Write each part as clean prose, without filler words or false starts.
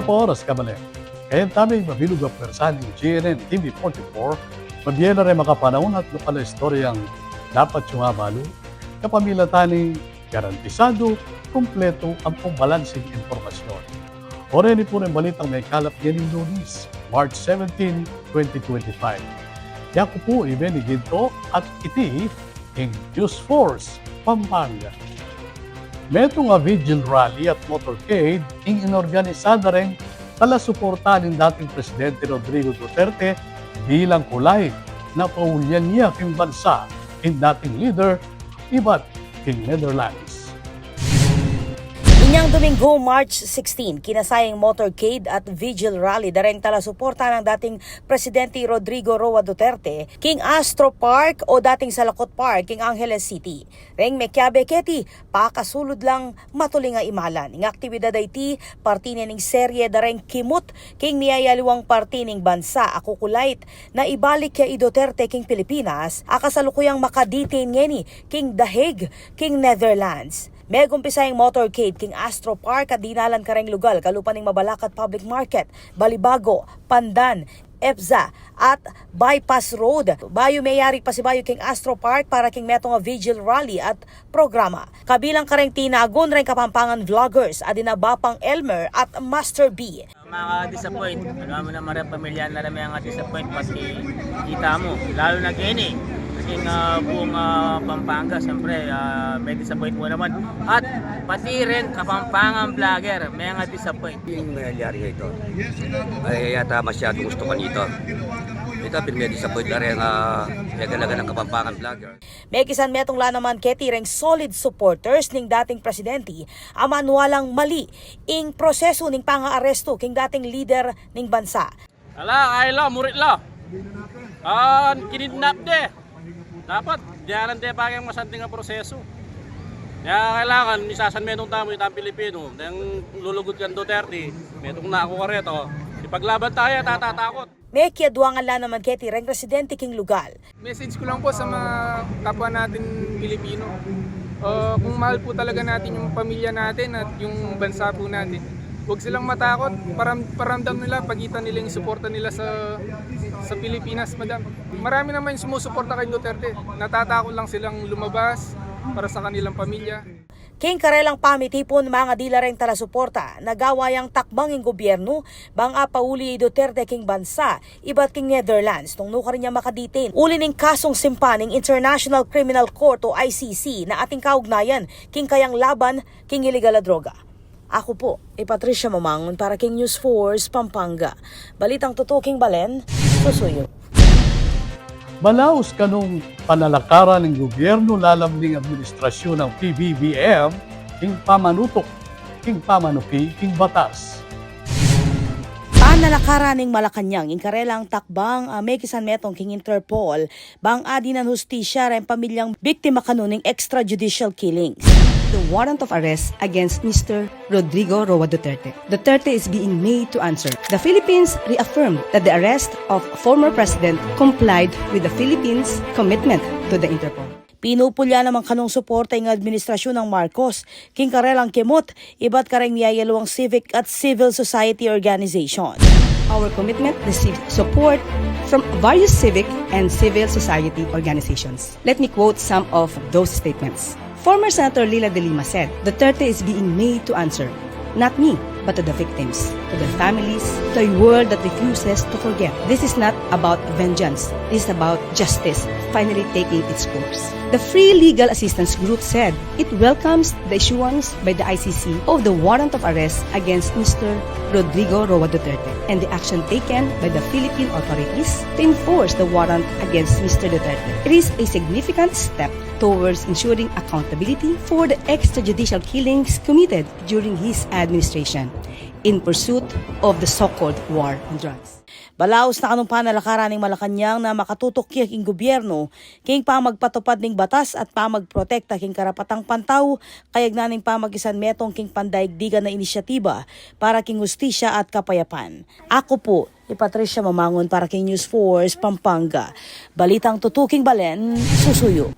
po oras kabalik. Kaya tabi mabilog ang pwersa ng GNN TV44, mabiyela rin makapanahon at lokal na istoryang dapat yung abalo, kapamilya tani garantisado, kumpleto ang pambalansing informasyon. O rin po rin balitang may kalap yan ng Lunis, March 17, 2025. Yaku po Ibeni Ginto at iti in News Force, Pampanga. Meto nga vigil rally at motorcade ing inorganisada rin tala suporta ng dating Presidente Rodrigo Duterte bilang kulay na paulyan niya king bansa in dating leader iba't king Netherlands. Inyang Domingo, March 16, kinasayang motorcade at vigil rally dareng tala suporta ng dating Presidente Rodrigo Roa Duterte king Astro Park o dating Salakot Park king Angeles City. Reng mekyabe keti pakasulod lang matuling nga imalan. Ing aktibidad ay ti partine ning serye dareng kimut king niyayaliwang parti ning bansa akukulait na ibalik kay Duterte king Pilipinas akasalukuyang makaditain ngeni king The Hague king Netherlands. May gumpisayang motorcade king Astro Park at dinalan kareng lugal kalupaning Mabalacat Public Market, Balibago, Pandan, EPZA at Bypass Road. Bayo mayari pa si Bayo king Astro Park para king metong vigil rally at programa. Kabilang kareng tinagon rin Kapampangan vloggers adinabapang Elmer at Master B. Mga disappoint, alam mo na marang pamilya na rin mga disappoint pati kita mo, lalo na gini. King buong Pampanga, siyempre may disappoint mo naman. At pati rin Kapampangan vlogger, may nga disappoint. Yung nangyayari ito, ay yata masyadong gusto ka nito. Ito, may disappoint na rin nagalaga ng Kapampangan vlogger. May kisan metong la naman keti ring solid supporters ning dating presidente aman walang mali ing proseso ning panga-aresto king dating leader ning bansa. Ala, ayla, murit la. Kinidnap de. Dapat, diyaran tayo bagay masanting ang proseso. Kaya kailangan, misasan metong tamo itang Pilipino, nang lulugod kang Duterte, metong na ako ka rito. Ipaglaban tayo, tatatakot. May kiadwangan la naman keti ring residente king lugal. Message ko lang po sa mga kapwa natin Pilipino. Kung mahal po talaga natin yung pamilya natin at yung bansa po natin, huwag silang matakot. Paramdam nila, pagitan nila yung suporta nila sa Pilipinas, madam. Marami naman yung sumusuporta kay Duterte. Natatakot lang silang lumabas para sa kanilang pamilya. King karelang pamitipon mga dilareng taga-suporta nagawayang takbang ng gobyerno bang pauli Duterte king bansa iba't king Netherlands nung nuka rin niya makaditain. Uli ning kasong simpa ng International Criminal Court o ICC na ating kaugnayan king kayang laban king illegal na droga. Ako po, Patricia Mamangon para king News Force, Pampanga. Balitang tutuking Balen, susuyo. Malaos kanong panalakaran ng gobyerno lalambing administrasyon ng PBBM king pamanutok, king pamanuki, king batas. Panalakaran ng Malacanang, ing karelang takbang may kisan metong king Interpol, bang adi ng hustisya rin pamilyang biktima kanuning extrajudicial killings. The warrant of arrest against Mr. Rodrigo Roa Duterte. Duterte is being made to answer. The Philippines reaffirmed that the arrest of former president complied with the Philippines' commitment to the Interpol. Pinupulya naman kanong suporta ng administrasyon ng Marcos, king karelang kimot, iba't kareng niyayalawang civic at civil society organization. Our commitment received support from various civic and civil society organizations. Let me quote some of those statements. Former Senator Lila de Lima said, Duterte is being made to answer, not me, but to the victims, to their families, to a world that refuses to forget. This is not about vengeance. This is about justice finally taking its course. The Free Legal Assistance Group said it welcomes the issuance by the ICC of the warrant of arrest against Mr. Rodrigo Roa Duterte and the action taken by the Philippine authorities to enforce the warrant against Mr. Duterte. It is a significant step towards ensuring accountability for the extrajudicial killings committed during his administration in pursuit of the so-called war on drugs. Balaos na kanong panalakaran ng Malacanang na makatutok king gobyerno king pamagpatupad ning batas at pamagprotekta king karapatang pantaw kayag naning pamagisan metong king pandaigdigan na inisyatiba para king hustisya at kapayapan. Ako po, Patricia Mamangon para king News Force, Pampanga. Balitang tutuking Balen, susuyo.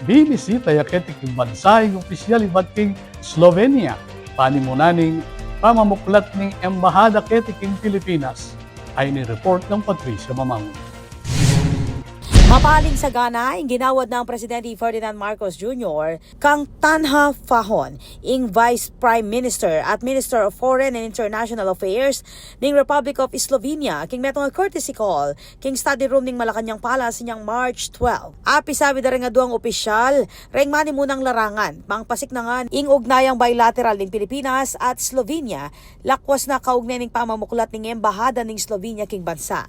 Binisita yaketik yung bansa yung opisyal iba't king Slovenia. Panimunaning pamamuklat ng Embahada Ketiking Pilipinas ay ni-report ng Patricia Mamangon. Mapaling sa Ghana, ang ginawad ng Presidente Ferdinand Marcos Jr. kang Tanha Fahon, ing Vice Prime Minister at Minister of Foreign and International Affairs ng Republic of Slovenia, king metong courtesy call, king study room ng Malacanang Palace niyang March 12. Api sabi da rin nga duang opisyal, ring mani munang larangan, mangpasik na nga ing ugnayang bilateral ng Pilipinas at Slovenia, lakwas na kaugnay ng pamamuklat ng Embahada ng Slovenia king bansa.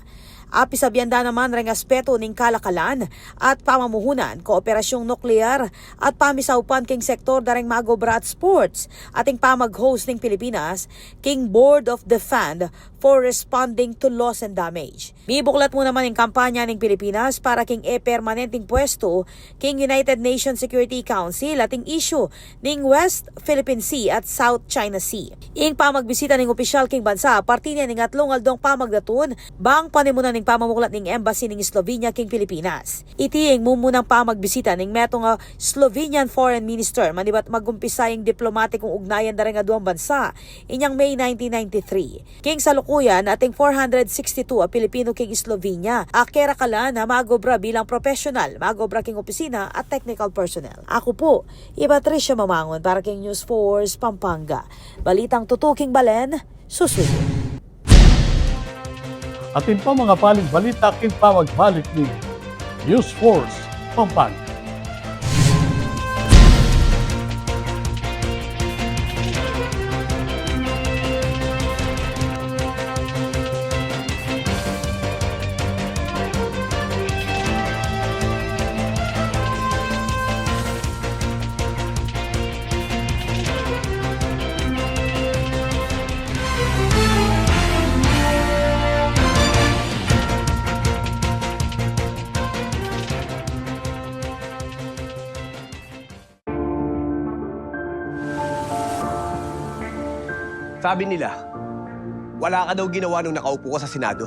Api sa biyanda naman ring aspeto ng kalakalan at pamamuhunan, kooperasyong nuklear at pamisaupan king sektor daring magobra at sports ating pamag-host ng Pilipinas king Board of Defend for responding to loss and damage. Mibuklat mo naman yung kampanya ng Pilipinas para king permanenteng pwesto king United Nations Security Council ating issue ning West Philippine Sea at South China Sea. Ing pamagbisita ng opisyal king bansa, partinya ning atlong aldong pamagdatun, bang panimunan ning pamamuklat ning embassy ning Slovenia king Pilipinas. Iti ing mumunang pamagbisita ning metong Slovenian Foreign Minister manibat magumpisa ing diplomatikong ugnayan daring duang bansa inyang May 1993. King salukuyan ating 462 a Pilipino king Slovenia. Akera kala na magobra bilang professional, magobra king opisina at technical personnel. Ako po, Patricia Mamangon para king News Force Pampanga. Balitang tutuking balen, susunod. Atin pa mga paling balita king pamagbalik ni News Force Pampanga. Sabi nila, wala ka daw ginawa nung nakaupo ka sa Senado.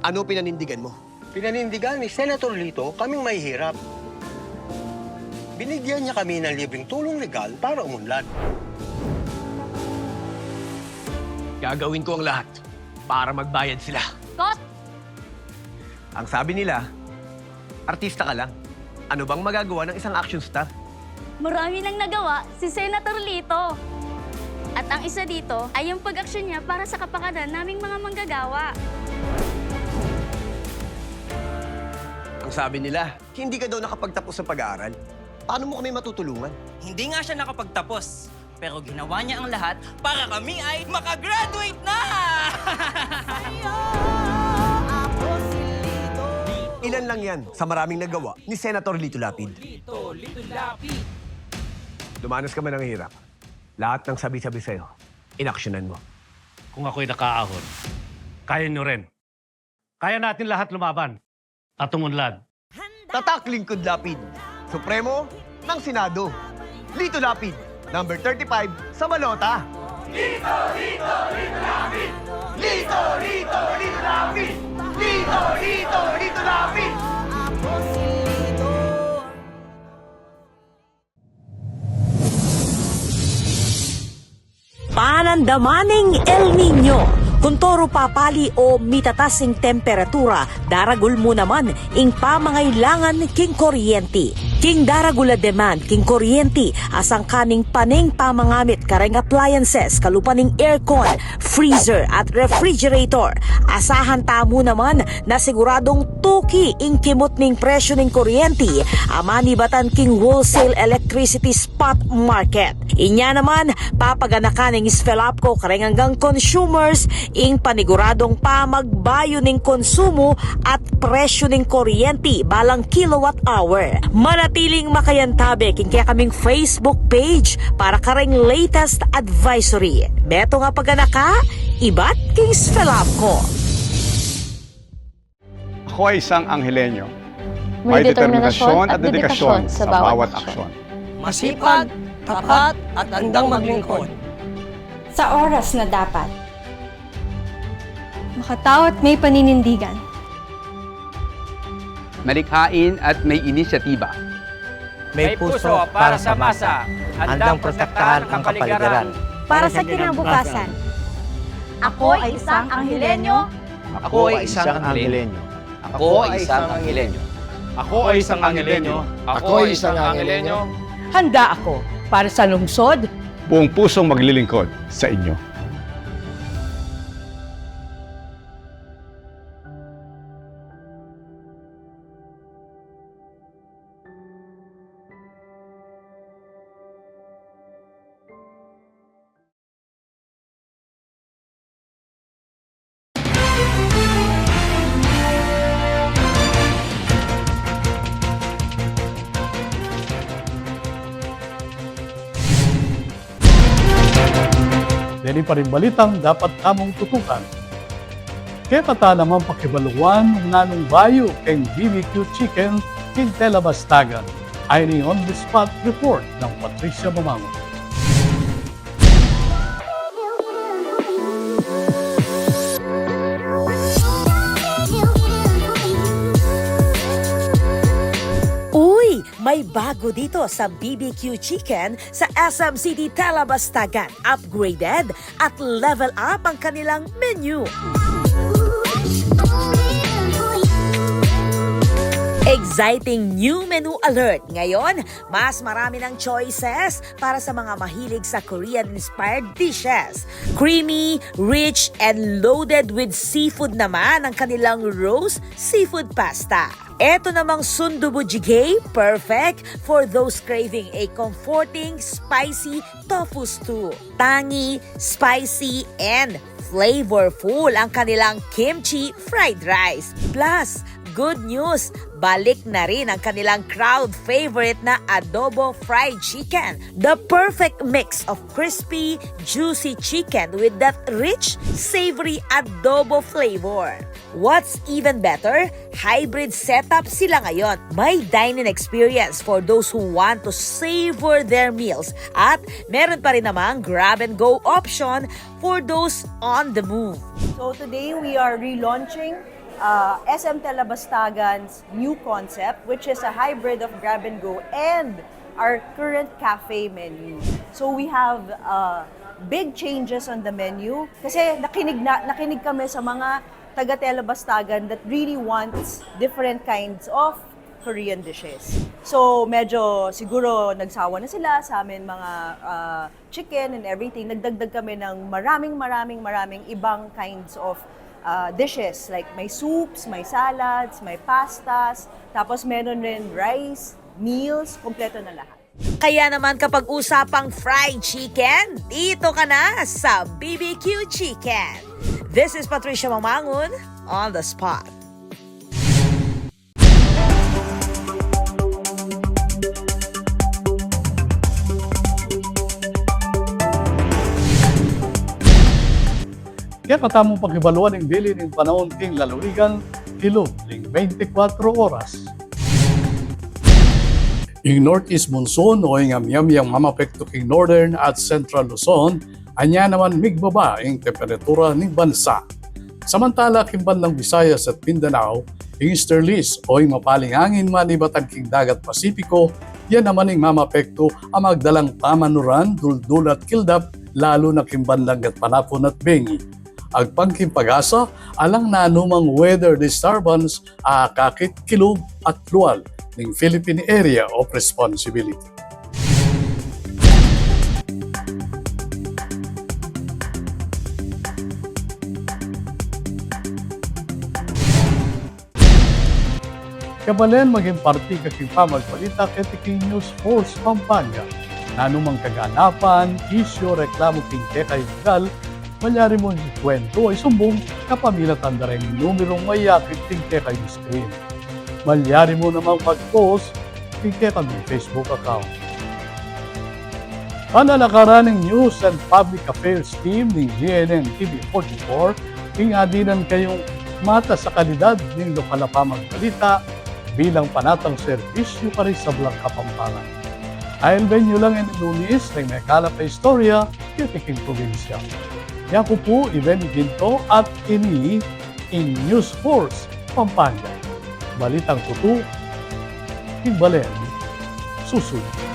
Ano pinanindigan mo? Pinanindigan ni Senator Lito kaming mahihirap. Binigyan niya kami ng libreng tulong legal para umunlad. Gagawin ko ang lahat para magbayad sila. Kot! Ang sabi nila, artista ka lang. Ano bang magagawa ng isang action star? Marami nang nagawa si Senator Lito. At ang isa dito ay yung pag-aksyon niya para sa kapakanan naming mga manggagawa. Ang sabi nila, hindi ka daw nakapagtapos sa pag-aaral. Paano mo kami matutulungan? Hindi nga siya nakapagtapos, pero ginawa niya ang lahat para kami ay makagraduate na! Ilan lang yan sa maraming nagawa ni Senator Lito Lapid. Dumanas ka man ng hirap. Lahat ng sabi-sabi sa'yo, inaksyonan mo. Kung ako'y nakaahon, kaya nyo rin. Kaya natin lahat lumaban at umunlad. Tatak Lingkod Lapid, Supremo ng Senado. Lito Lapid, number 35 sa balota. Lito, Lito, Lito Lapid! Lito, Lito, Lito Lapid! Lito, Lito, Lito Lapid! Panandamaning El Nino. Kung toro papali o mitatasing temperatura, daragul mo naman ing pamangailangan king kuryente. King daragula demand king kuryente asang kaning paning pamangamit kareng appliances kalupaning aircon, freezer at refrigerator. Asahan tamo naman na siguradong tuki ing kimot ning presyo ning kuryente amani batan king wholesale electricity spot market. Inya naman papaganakan ning Svelapco kareng hanggang consumers ing paniguradong pamagbayo ning konsumo at presyo ning kuryente balang kilowatt hour. Manatiling makayantabe king kaya kaming Facebook page para kareng latest advisory. Beto nga paganaka, ibat king Svelapco. Ako ay isang Anghelenyo. May determinasyon at dedikasyon sa bawat aksyon. Masipag, tapat at handang maglingkod. Sa oras na dapat. Makatao at may paninindigan. Malikhain at may inisyatiba. May puso para sa masa, handang protektahan ang kapaligiran. para sa kinabukasan. Ako ay isang Anghelenyo. Ako ay isang Anghelenyo. Ako ay isang Anghelenyo. Ako ay isang Anghelenyo. Ako ay isang Anghelenyo. Handa ako para sa lungsod, Buong pusong maglilingkod sa inyo. Dili pa rin balitang dapat tamong tutukan. Kaya kata naman pakibaluan ng nanong bayo keng BBQ Chicken king Telabastagan. Ay ni on the spot report ng Patricia Mamango. Uy! May bago dito sa BBQ Chicken sa SM City Telabastagan. Upgraded at level up ang kanilang menu. Exciting new menu alert! Ngayon, mas marami ng choices para sa mga mahilig sa Korean-inspired dishes. Creamy, rich, and loaded with seafood naman ang kanilang roast seafood pasta. Eto namang sundubu jjigae, perfect for those craving a comforting, spicy tofu stew. Tangy, spicy, and flavorful ang kanilang kimchi fried rice. Plus, good news, balik na rin ang kanilang crowd favorite na adobo fried chicken. The perfect mix of crispy, juicy chicken with that rich, savory adobo flavor. What's even better, hybrid setup sila ngayon. May dining experience for those who want to savor their meals. At meron pa rin namang grab and go option for those on the move. So today we are relaunching SM Telabastagan's new concept, which is a hybrid of grab and go and our current cafe menu. So we have big changes on the menu kasi nakinig kami sa mga taga Telabastagan that really wants different kinds of Korean dishes. So medyo siguro nagsawa na sila sa amin mga chicken and everything. Nagdagdag kami ng maraming ibang kinds of dishes, like may soups, may salads, may pastas, tapos meron rin rice, meals, kompleto na lahat. Kaya naman kapag usapang fried chicken, dito ka na sa BBQ Chicken. This is Patricia Mamangon on the spot. Kaya katamong pagkibaluan ng dili ng panahon king lalawigan, kilo ling 24 oras. Yung Northeast Monsoon o yung amyam-yang mamapekto king Northern at Central Luzon, anya naman migbaba ang temperatura ng bansa. Samantala, kimbanlang Visayas at Mindanao, yung easterlies o yung mapaling hangin manibatan king dagat Pasipiko, yan naman ang mamapekto ang magdalang pamanuran, duldul at kildap, lalo na kimbanlang at panapon at bengi. Agpangking pag-asa, alang na anumang weather disturbance, kakit, kilog at luwal ng Philippine Area of Responsibility. Kabalen maging parti kaking pamagbalita ketiking News Force Pampanga. Nanumang kaganapan, isyo, reklamo king kekay legal, manyari mo yung kwento ay sumbong kapamila tanda rin numerong mayakit king kekay screen. Malyari mo namang mag-post king kekay Facebook account. Panalakaran ng News and Public Affairs Team ng GNN TV44, king adinan kayong mata sa kalidad ng lokal na pamagbalita bilang panatang serbisyo pa rin sa Blanca, Pampanga. Ayun venue lang ang Lunis ng may kalap na istorya, kitiking probinsya. Yan ko po, Iben Ginto at ini in News Force, Pampanga. Balitang tutu, Balen, susunod.